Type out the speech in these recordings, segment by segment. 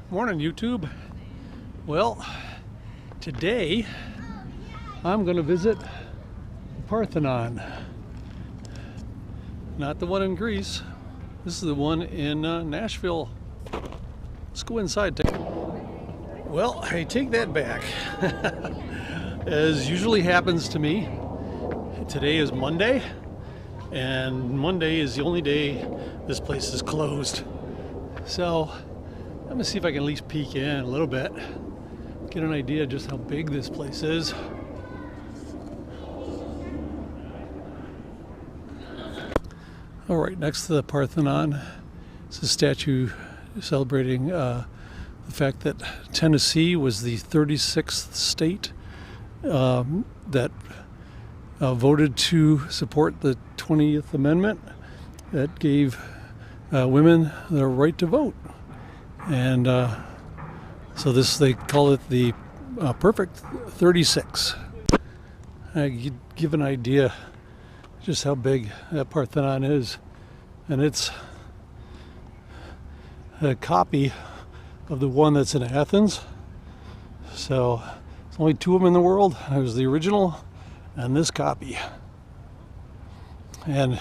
Morning, YouTube. Well, today I'm going to visit Parthenon. Not the one in Greece. This is the one in Nashville. Let's go inside. Well, I take that back. As usually happens to me, today is Monday, and Monday is the only day this place is closed. So I'm gonna see if I can at least peek in a little bit, get an idea of just how big this place is. All right, next to the Parthenon is a statue celebrating the fact that Tennessee was the 36th state that voted to support the 20th Amendment that gave women the right to vote. And so they call it the Perfect 36. You give an idea just how big that Parthenon is. And it's a copy of the one that's in Athens. So there's only two of them in the world. There's the original and this copy. And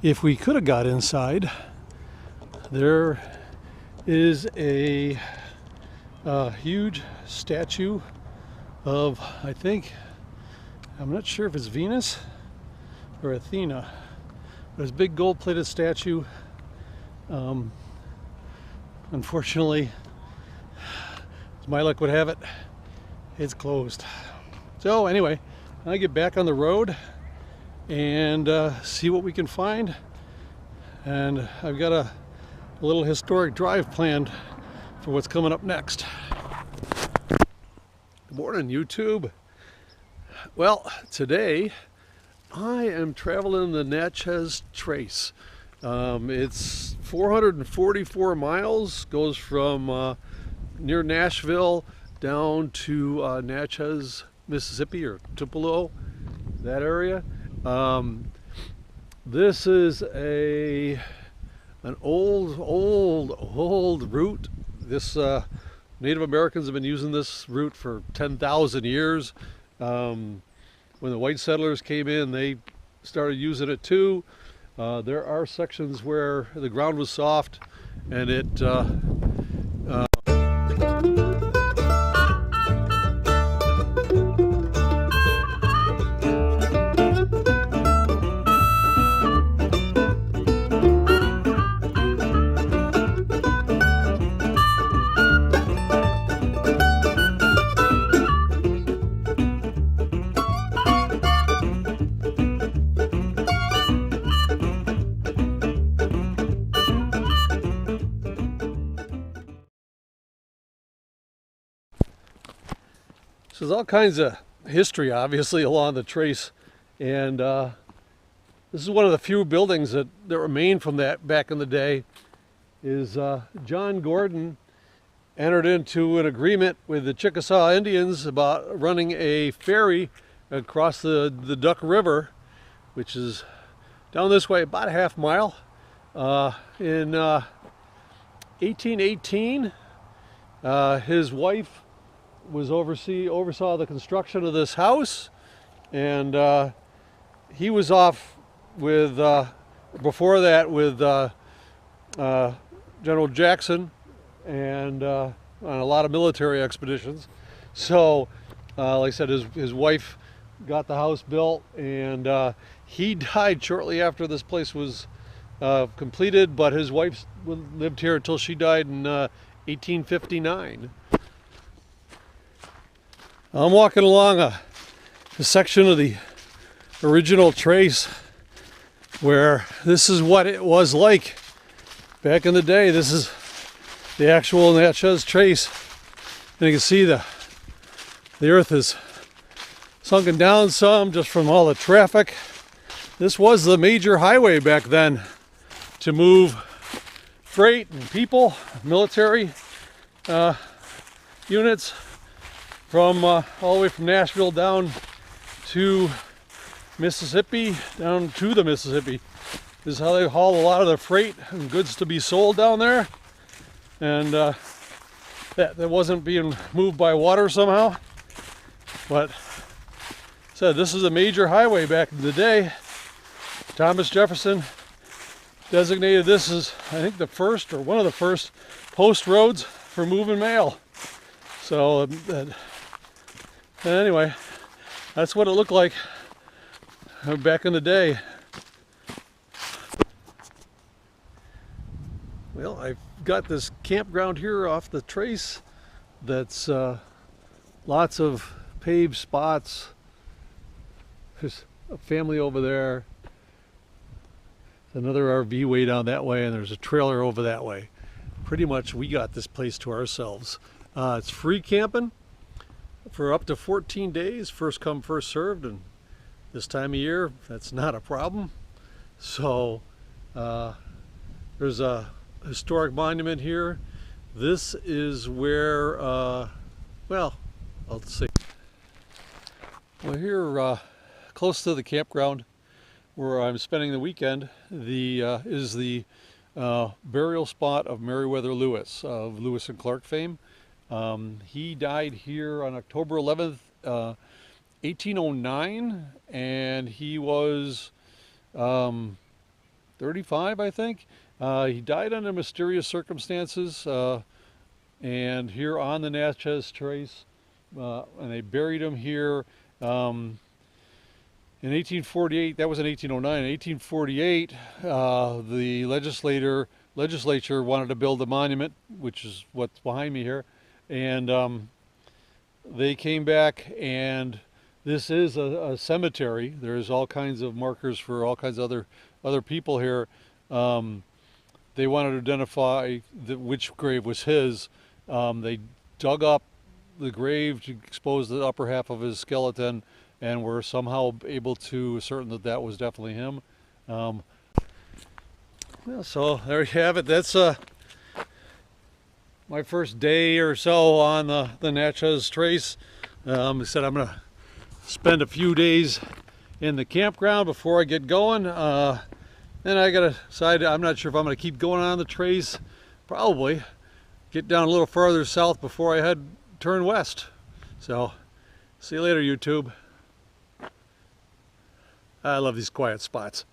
if we could have got inside, there is a huge statue of, I'm not sure if it's Venus or Athena, but it's a big gold-plated statue. Unfortunately, as my luck would have it, it's closed. So anyway, I get back on the road and see what we can find. And I've got a little historic drive planned for what's coming up next. Good morning, YouTube. Well, today I am traveling the Natchez Trace. It's 444 miles, goes from near Nashville down to Natchez, Mississippi, or Tupelo, that area. This is an old route. This Native Americans have been using this route for 10,000 years. When the white settlers came in, they started using it too. There are sections where the ground was soft and it so there's all kinds of history, obviously, along the trace, and this is one of the few buildings that remain from that back in the day. Is John Gordon entered into an agreement with the Chickasaw Indians about running a ferry across the Duck River, which is down this way about a half mile. In 1818, his wife oversaw the construction of this house, and he was off with before that with General Jackson and on a lot of military expeditions. So like I said, his wife got the house built, and he died shortly after this place was completed, but his wife lived here until she died in 1859. I'm walking along a section of the original trace where this is what it was like back in the day. This is the actual Natchez Trace, and you can see the earth is sunken down some just from all the traffic. This was the major highway back then to move freight and people, military units from all the way from Nashville down to Mississippi, down to the Mississippi. This is how they haul a lot of the freight and goods to be sold down there. And that wasn't being moved by water somehow. But said this is a major highway back in the day. Thomas Jefferson designated this as, I think, the first or one of the first post roads for moving mail. So anyway, that's what it looked like back in the day. Well, I've got this campground here off the trace that's lots of paved spots. There's a family over there. Another RV way down that way, and there's a trailer over that way. Pretty much we got this place to ourselves. It's free camping for up to 14 days, first come first served, and this time of year that's not a problem. So there's a historic monument here. This is where well, I'll see. Well, here close to the campground where I'm spending the weekend, is the burial spot of Meriwether Lewis, of Lewis and Clark fame. He died here on October 11th, 1809, and he was 35, I think. He died under mysterious circumstances, and here on the Natchez Trace, and they buried him here in 1848. That was in 1809. In 1848, the legislature wanted to build a monument, which is what's behind me here, and they came back, and this is a cemetery. There's all kinds of markers for all kinds of other people here. They wanted to identify which grave was his. They dug up the grave to expose the upper half of his skeleton, and were somehow able to ascertain that that was definitely him. Well, so there you have it. That's my first day or so on the Natchez Trace. I said I'm gonna spend a few days in the campground before I get going. Then I gotta decide, I'm not sure if I'm gonna keep going on the trace. Probably get down a little farther south before I turn west. So see you later, YouTube. I love these quiet spots.